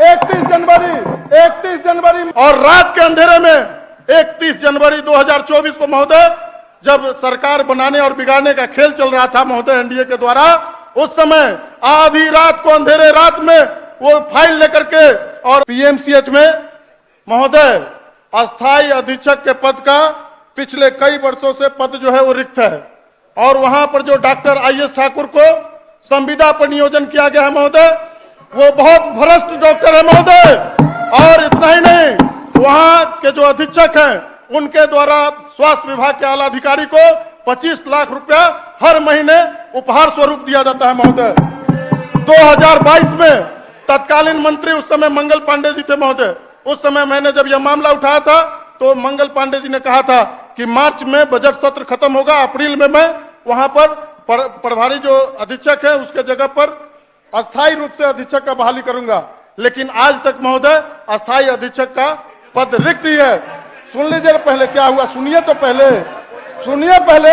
31 जनवरी और रात के अंधेरे में 31 जनवरी 2024 को महोदय, जब सरकार बनाने और बिगाड़ने का खेल चल रहा था महोदय एनडीए के द्वारा, उस समय आधी रात को अंधेरे रात में वो फाइल लेकर के और पीएमसीएच में महोदय अस्थाई अधीक्षक के पद का पिछले कई वर्षों से पद जो है वो रिक्त है और वहां पर जो डॉक्टर आईएस ठाकुर को संविदा पर नियोजन किया गया है महोदय, वो बहुत भ्रष्ट डॉक्टर है महोदय। और इतना ही नहीं, वहां के जो अधीक्षक हैं उनके द्वारा स्वास्थ्य विभाग के आला अधिकारी को 25 लाख रुपया हर महीने उपहार स्वरूप दिया जाता है महोदय। 2022 में तत्कालीन मंत्री उस समय मंगल पांडे जी थे महोदय। उस समय मैंने जब यह मामला उठाया था तो मंगल पांडे जी ने कहा था कि मार्च में बजट सत्र खत्म होगा, अप्रैल में मैं वहां पर प्रभारी जो अधीक्षक है उसके जगह पर अस्थायी रूप से अधीक्षक का बहाली करूंगा। लेकिन आज तक महोदय अस्थायी अधीक्षक का पद रिक्त ही है। सुन लीजिए पहले क्या हुआ, सुनिए पहले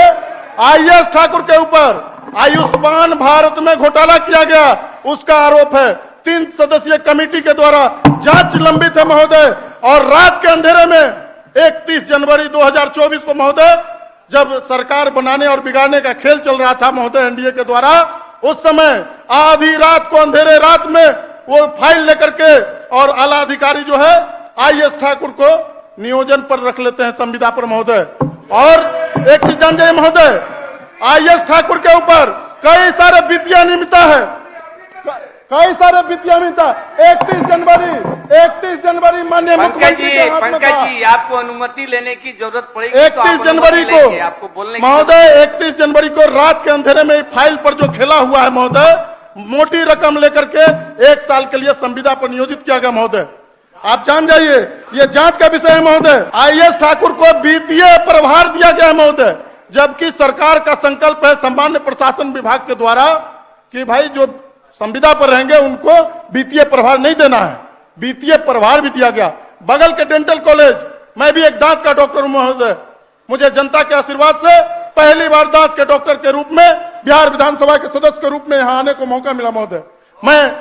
आईएस ठाकुर के ऊपर आयुष्मान भारत में घोटाला किया गया, उसका आरोप है। 3 सदस्यीय कमेटी के द्वारा जांच लंबित है महोदय। और रात के अंधेरे में 31 जनवरी 2024 को महोदय, जब सरकार बनाने और बिगाड़ने का खेल चल रहा था महोदय एनडीए के द्वारा, उस समय आधी रात को अंधेरे रात में वो फाइल लेकर के और आला अधिकारी जो है आईएस ठाकुर को नियोजन पर रख लेते हैं संविदा पर महोदय। और एक चीज जान जाइए महोदय, आईएस ठाकुर के ऊपर कई सारे वित्तीय अनियमितता है, 31 जनवरी माननीय मुख्यमंत्री पंकज जी आपको अनुमति लेने की जरूरत पड़ेगी। 31 जनवरी को आपको बोलने महोदय 31 जनवरी को रात के अंधेरे में फाइल पर जो खेला हुआ है महोदय, मोटी रकम लेकर के 1 साल के लिए संविदा पर नियोजित किया गया महोदय। आप जान जाइए ये जांच का विषय है महोदय। आईएस ठाकुर को वित्तीय प्रभार दिया गया है महोदय, जबकि सरकार का संकल्प है सामान्य प्रशासन विभाग के द्वारा कि भाई जो संविदा पर रहेंगे उनको वित्तीय प्रभार नहीं देना है। वित्तीय प्रभार भी दिया गया। बगल के डेंटल कॉलेज, मैं भी एक दांत का डॉक्टर हूं महोदय, मुझे जनता के आशीर्वाद से पहली बार दांत के डॉक्टर के रूप में बिहार विधानसभा के सदस्य के रूप में यहां आने को मौका मिला महोदय। मैं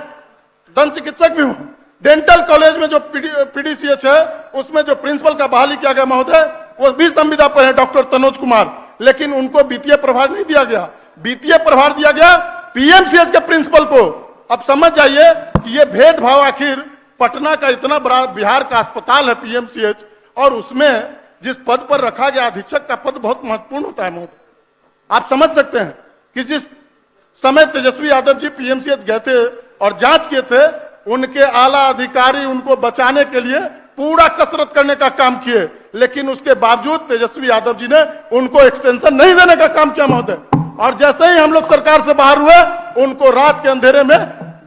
दंत चिकित्सक भी हूं। डेंटल कॉलेज में जो पीडीसीएच है उसमें जो प्रिंसिपल का बहाली किया गया महोदय, वो भी संविदा पर है डॉक्टर तनोज कुमार, लेकिन उनको वित्तीय प्रभार नहीं दिया गया। वित्तीय प्रभार दिया गया पीएमसीएच के प्रिंसिपल को। अब समझ जाइए कि ये भेदभाव, आखिर पटना का इतना बड़ा बिहार का अस्पताल है पीएमसीएच, और उसमें जिस पद पर रखा गया अधीक्षक का पद बहुत महत्वपूर्ण होता है महोदय। आप समझ सकते हैं कि जिस समय तेजस्वी यादव जी पीएमसीएच गए थे और जांच किए थे, उनके आला अधिकारी उनको बचाने के लिए पूरा कसरत करने का काम किए, लेकिन उसके बावजूद तेजस्वी यादव जी ने उनको एक्सटेंशन नहीं देने का काम किया महोदय। और जैसे ही हम लोग सरकार से बाहर हुए, उनको रात के अंधेरे में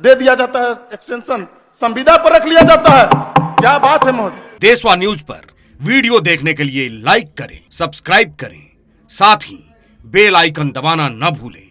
दे दिया जाता है एक्सटेंशन, संविदा पर रख लिया जाता है। क्या बात है महोदय। देशवा न्यूज पर वीडियो देखने के लिए लाइक करें, सब्सक्राइब करें, साथ ही बेल आइकन दबाना न भूलें।